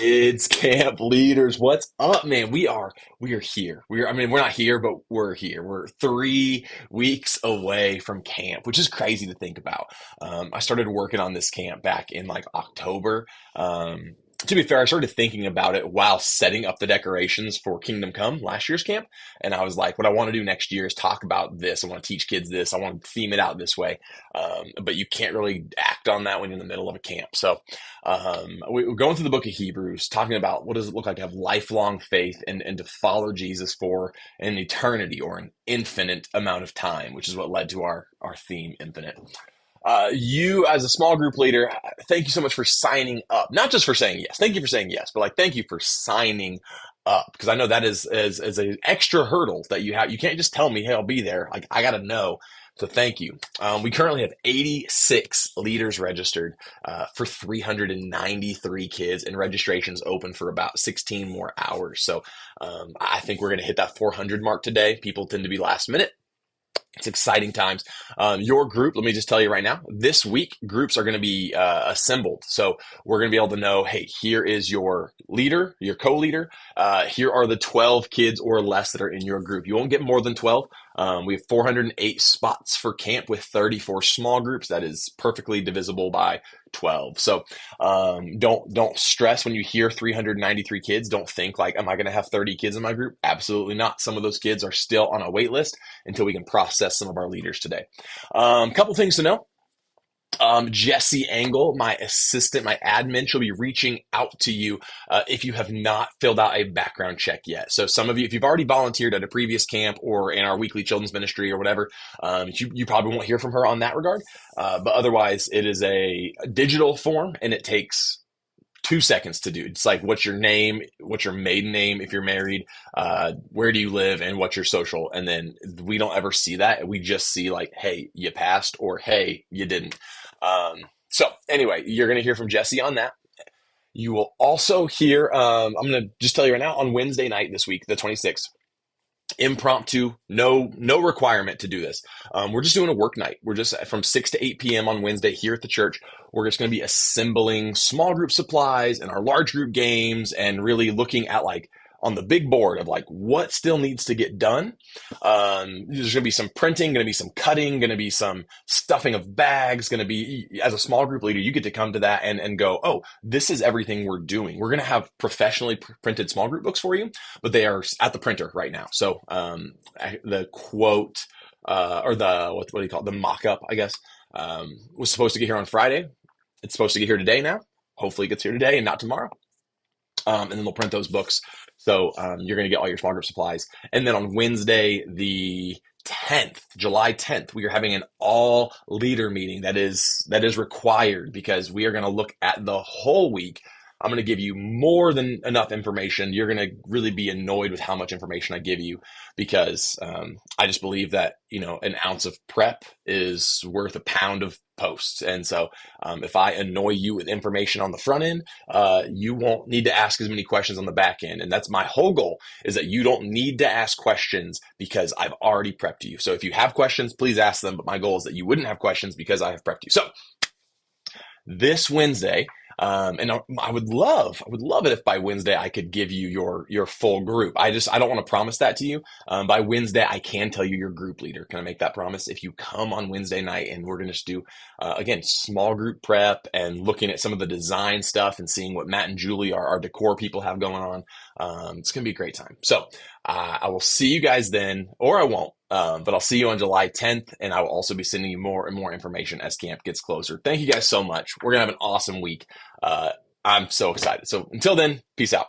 Kids camp leaders, what's up, man? We are here. We're not here, but we're here. We're 3 weeks away from camp, which is crazy to think about. I started working on this camp back in like October. To be fair, I started thinking about it while setting up the decorations for Kingdom Come, last year's camp. And I was like, what I want to do next year is talk about this. I want to teach kids this. I want to theme it out this way. But you can't really act on that when you're in the middle of a camp. So we're going through the book of Hebrews, talking about what does it look like to have lifelong faith and to follow Jesus for an eternity or an infinite amount of time, which is what led to our theme, infinite. You as a small group leader, thank you so much for signing up. Not just for saying yes. Thank you for saying yes, but like thank you for signing up because I know that is an extra hurdle that you have. You can't just tell me, hey, I'll be there. Like I got to know. So thank you. We currently have 86 leaders registered for 393 kids, and registrations open for about 16 more hours. So I think we're going to hit that 400 mark today. People tend to be last minute. It's exciting times. Your group, let me just tell you right now, this week groups are going to be assembled. So we're going to be able to know, hey, here is your leader, your co-leader. Here are the 12 kids or less that are in your group. You won't get more than 12. We have 408 spots for camp with 34 small groups. That is perfectly divisible by 12. So don't stress when you hear 393 kids. Don't think like, am I going to have 30 kids in my group? Absolutely not. Some of those kids are still on a wait list until we can process some of our leaders today. Couple things to know. Jesse Angle, my assistant, my admin, she'll be reaching out to you if you have not filled out a background check yet. So some of you, if you've already volunteered at a previous camp or in our weekly children's ministry or whatever, you probably won't hear from her on that regard. But otherwise, it is a digital form and it takes 2 seconds to do. It's like, what's your name, what's your maiden name if you're married, where do you live, and what's your social. And then we don't ever see that. We just see like, hey, you passed, or hey, you didn't. So anyway, you're going to hear from Jesse on that. You will also hear, I'm going to just tell you right now, on Wednesday night this week, the 26th, impromptu, no requirement to do this. We're just doing a work night. We're just from 6 to 8 p.m. on Wednesday here at the church. We're just going to be assembling small group supplies and our large group games and really looking at like on the big board of like what still needs to get done. There's going to be some printing, going to be some cutting, going to be some stuffing of bags, going to be, as a small group leader, you get to come to that and go, oh, this is everything we're doing. We're going to have professionally printed small group books for you, but they are at the printer right now. So the quote or the, what do you call it? The mock-up, I guess, was supposed to get here on Friday. It's supposed to get here today now. Hopefully it gets here today and not tomorrow. And then they'll print those books. So you're going to get all your small group supplies. And then on Wednesday, the 10th, July 10th, we are having an all leader meeting that is required because we are going to look at the whole week. I'm going to give you more than enough information. You're going to really be annoyed with how much information I give you because I just believe that, an ounce of prep is worth a pound of posts. And so if I annoy you with information on the front end, you won't need to ask as many questions on the back end. And that's my whole goal, is that you don't need to ask questions because I've already prepped you. So if you have questions, please ask them. But my goal is that you wouldn't have questions because I have prepped you. So this Wednesday, and I would love it if by Wednesday I could give you your full group. I don't want to promise that to you. By Wednesday, I can tell you your group leader. Can I make that promise? If you come on Wednesday night and we're going to just do, again, small group prep and looking at some of the design stuff and seeing what Matt and Julie, our decor people, have going on. It's going to be a great time. So I will see you guys then, or I won't. But I'll see you on July 10th, and I will also be sending you more and more information as camp gets closer. Thank you guys so much. We're going to have an awesome week. I'm so excited. So until then, peace out.